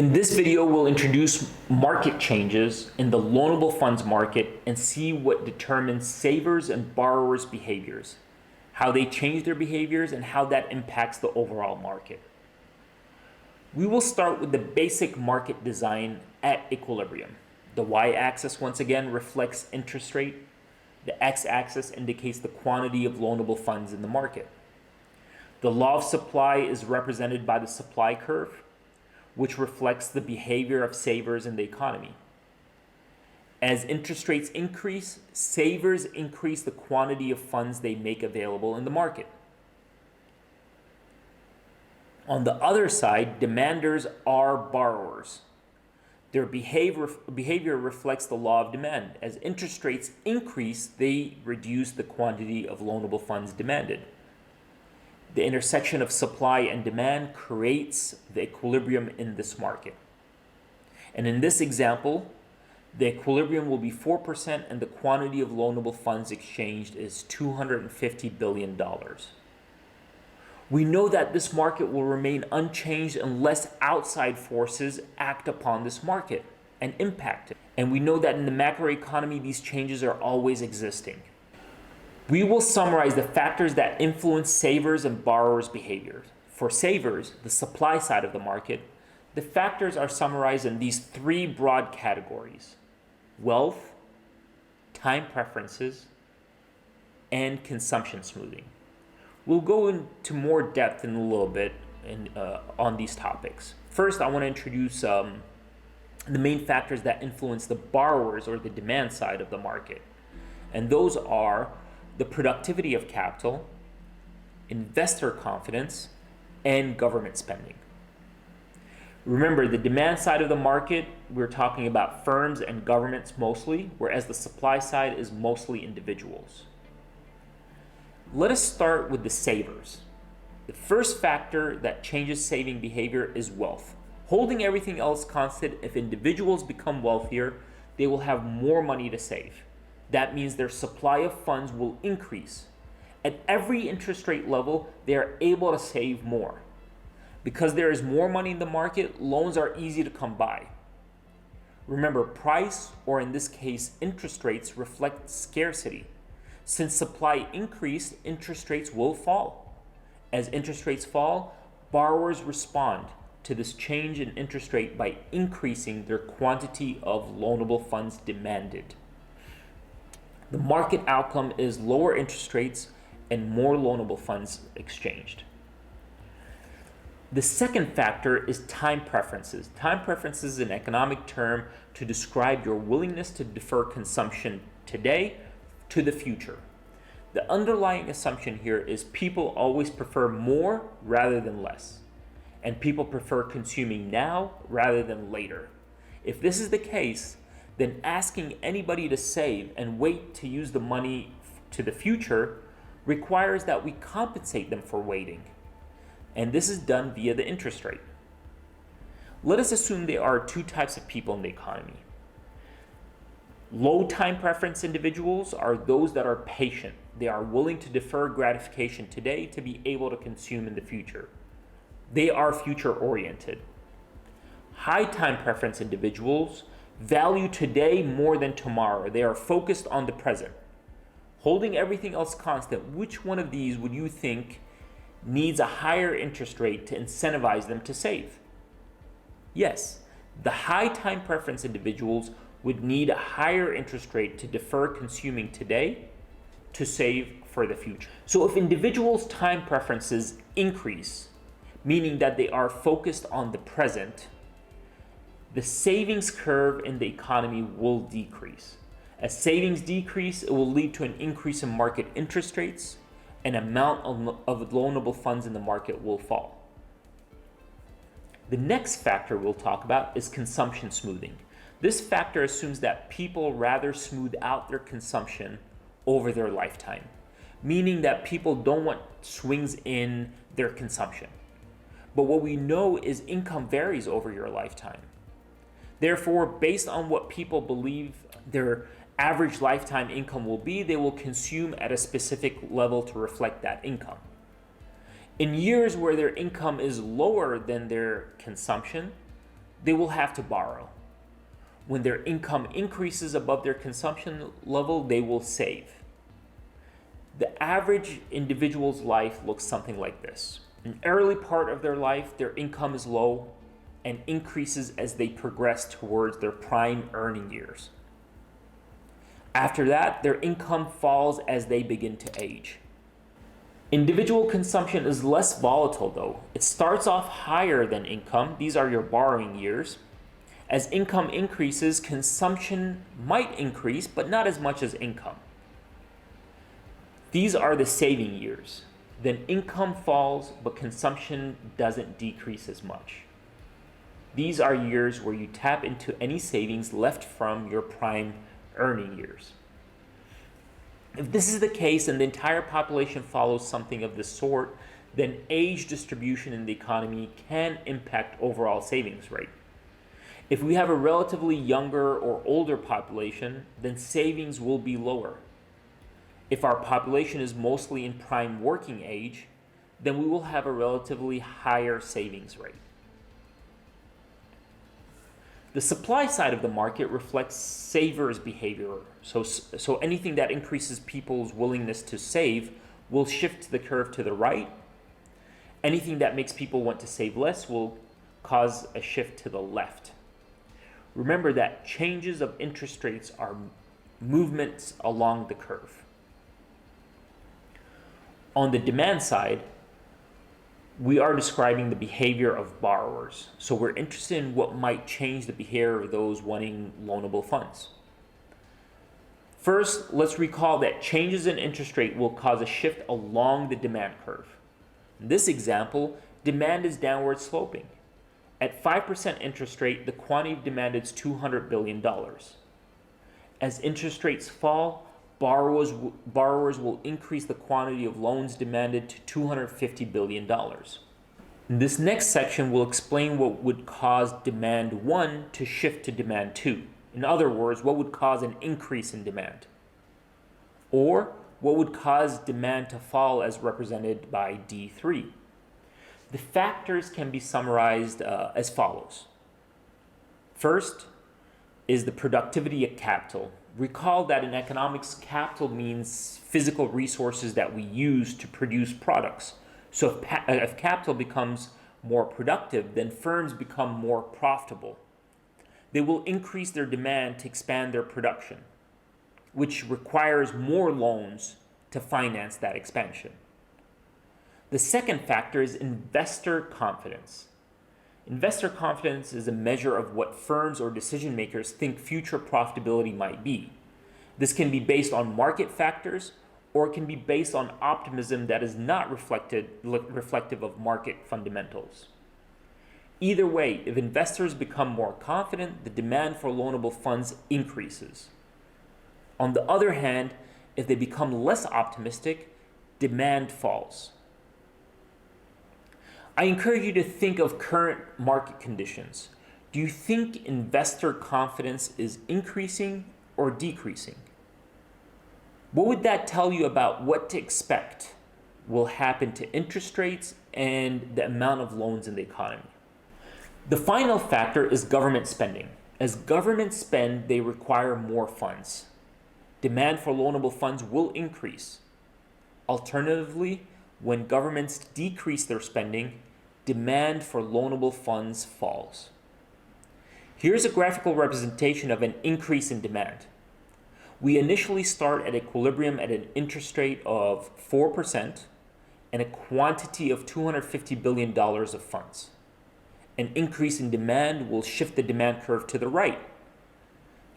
In this video, we'll introduce market changes in the loanable funds market and see what determines savers and borrowers' behaviors, how they change their behaviors, and how that impacts the overall market. We will start with the basic market design at equilibrium. The y-axis once again reflects interest rate. The x-axis indicates the quantity of loanable funds in the market. The law of supply is represented by the supply curve, which reflects the behavior of savers in the economy. As interest rates increase, savers increase the quantity of funds they make available in the market. On the other side, demanders are borrowers. Their behavior reflects the law of demand. As interest rates increase, they reduce the quantity of loanable funds demanded. The intersection of supply and demand creates the equilibrium in this market. And in this example, the equilibrium will be 4% and the quantity of loanable funds exchanged is $250 billion. We know that this market will remain unchanged unless outside forces act upon this market and impact it. And we know that in the macroeconomy, these changes are always existing. We will summarize the factors that influence savers and borrowers' behaviors. For savers, the supply side of the market, the factors are summarized in these three broad categories: wealth, time preferences, and consumption smoothing. We'll go into more depth in a little bit on these topics. First, I want to introduce the main factors that influence the borrowers or the demand side of the market. And those are the productivity of capital, investor confidence, and government spending. Remember, the demand side of the market, we're talking about firms and governments mostly, whereas the supply side is mostly individuals. Let us start with the savers. The first factor that changes saving behavior is wealth. Holding everything else constant, if individuals become wealthier, they will have more money to save. That means their supply of funds will increase. At every interest rate level, they are able to save more. Because there is more money in the market, loans are easy to come by. Remember, price, or in this case, interest rates, reflect scarcity. Since supply increased, interest rates will fall. As interest rates fall, borrowers respond to this change in interest rate by increasing their quantity of loanable funds demanded. The market outcome is lower interest rates and more loanable funds exchanged. The second factor is time preferences. Time preferences is an economic term to describe your willingness to defer consumption today to the future. The underlying assumption here is people always prefer more rather than less, and people prefer consuming now rather than later. If this is the case, then asking anybody to save and wait to use the money to the future requires that we compensate them for waiting. And this is done via the interest rate. Let us assume there are two types of people in the economy. Low time preference individuals are those that are patient. They are willing to defer gratification today to be able to consume in the future. They are future oriented. High time preference individuals value today more than tomorrow. They are focused on the present. Holding everything else constant, which one of these would you think needs a higher interest rate to incentivize them to save? Yes, the high time preference individuals would need a higher interest rate to defer consuming today to save for the future. So if individuals' time preferences increase, meaning that they are focused on the present, the savings curve in the economy will decrease. As savings decrease, it will lead to an increase in market interest rates, and amount of loanable funds in the market will fall. The next factor we'll talk about is consumption smoothing. This factor assumes that people rather smooth out their consumption over their lifetime, meaning that people don't want swings in their consumption. But what we know is income varies over your lifetime. Therefore, based on what people believe their average lifetime income will be, they will consume at a specific level to reflect that income. In years where their income is lower than their consumption, they will have to borrow. When their income increases above their consumption level, they will save. The average individual's life looks something like this. In the early part of their life, their income is low and increases as they progress towards their prime earning years. After that, their income falls as they begin to age. Individual consumption is less volatile though. It starts off higher than income. These are your borrowing years. As income increases, consumption might increase, but not as much as income. These are the saving years. Then income falls, but consumption doesn't decrease as much. These are years where you tap into any savings left from your prime earning years. If this is the case and the entire population follows something of this sort, then age distribution in the economy can impact overall savings rate. If we have a relatively younger or older population, then savings will be lower. If our population is mostly in prime working age, then we will have a relatively higher savings rate. The supply side of the market reflects savers' behavior. So anything that increases people's willingness to save will shift the curve to the right. Anything that makes people want to save less will cause a shift to the left. Remember that changes of interest rates are movements along the curve. On the demand side, we are describing the behavior of borrowers. So we're interested in what might change the behavior of those wanting loanable funds. First, let's recall that changes in interest rate will cause a shift along the demand curve. In this example, demand is downward sloping. At 5% interest rate, the quantity of demand is $200 billion. As interest rates fall, borrowers will increase the quantity of loans demanded to $250 billion. This next section will explain what would cause demand 1 to shift to demand 2. In other words, what would cause an increase in demand? Or what would cause demand to fall as represented by D3? The factors can be summarized as follows. First is the productivity of capital. Recall that in economics, capital means physical resources that we use to produce products. So if capital becomes more productive, then firms become more profitable. They will increase their demand to expand their production, which requires more loans to finance that expansion. The second factor is investor confidence. Investor confidence is a measure of what firms or decision makers think future profitability might be. This can be based on market factors or it can be based on optimism that is not reflective of market fundamentals. Either way, if investors become more confident, the demand for loanable funds increases. On the other hand, if they become less optimistic, demand falls. I encourage you to think of current market conditions. Do you think investor confidence is increasing or decreasing? What would that tell you about what to expect will happen to interest rates and the amount of loans in the economy? The final factor is government spending. As governments spend, they require more funds. Demand for loanable funds will increase. Alternatively, when governments decrease their spending, demand for loanable funds falls. Here's a graphical representation of an increase in demand. We initially start at equilibrium at an interest rate of 4% and a quantity of $250 billion of funds. An increase in demand will shift the demand curve to the right.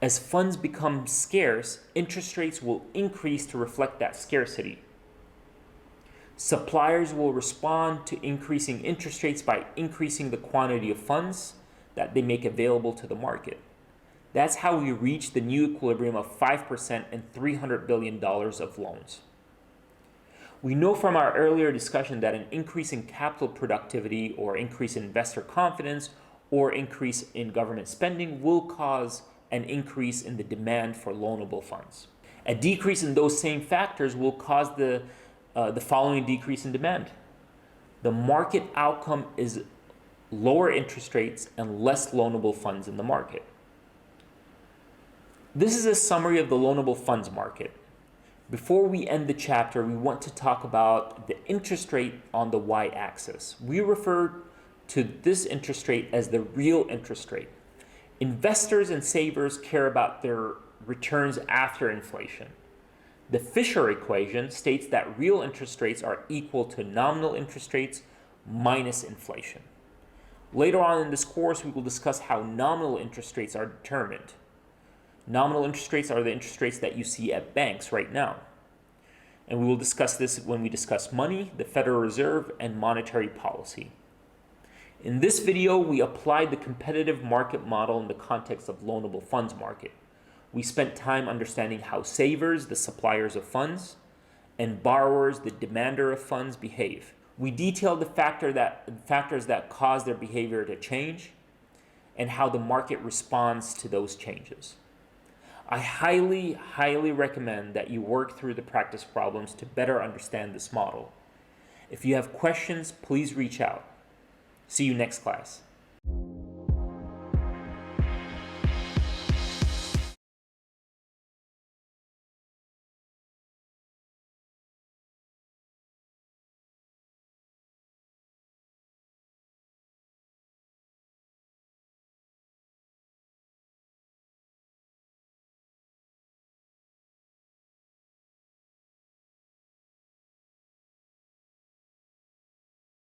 As funds become scarce, interest rates will increase to reflect that scarcity. Suppliers will respond to increasing interest rates by increasing the quantity of funds that they make available to the market. That's how we reach the new equilibrium of 5% and $300 billion of loans. We know from our earlier discussion that an increase in capital productivity or increase in investor confidence or increase in government spending will cause an increase in the demand for loanable funds. A decrease in those same factors will cause the following decrease in demand. The market outcome is lower interest rates, and less loanable funds in the market. This is a summary of the loanable funds market. Before we end the chapter, we want to talk about the interest rate on the y-axis. We refer to this interest rate as the real interest rate. Investors and savers care about their returns after inflation. The Fisher equation states that real interest rates are equal to nominal interest rates minus inflation. Later on in this course, we will discuss how nominal interest rates are determined. Nominal interest rates are the interest rates that you see at banks right now. And we will discuss this when we discuss money, the Federal Reserve, and monetary policy. In this video, we applied the competitive market model in the context of loanable funds market. We spent time understanding how savers, the suppliers of funds, and borrowers, the demander of funds, behave. We detailed the factors that cause their behavior to change and how the market responds to those changes. I highly recommend that you work through the practice problems to better understand this model. If you have questions, please reach out. See you next class.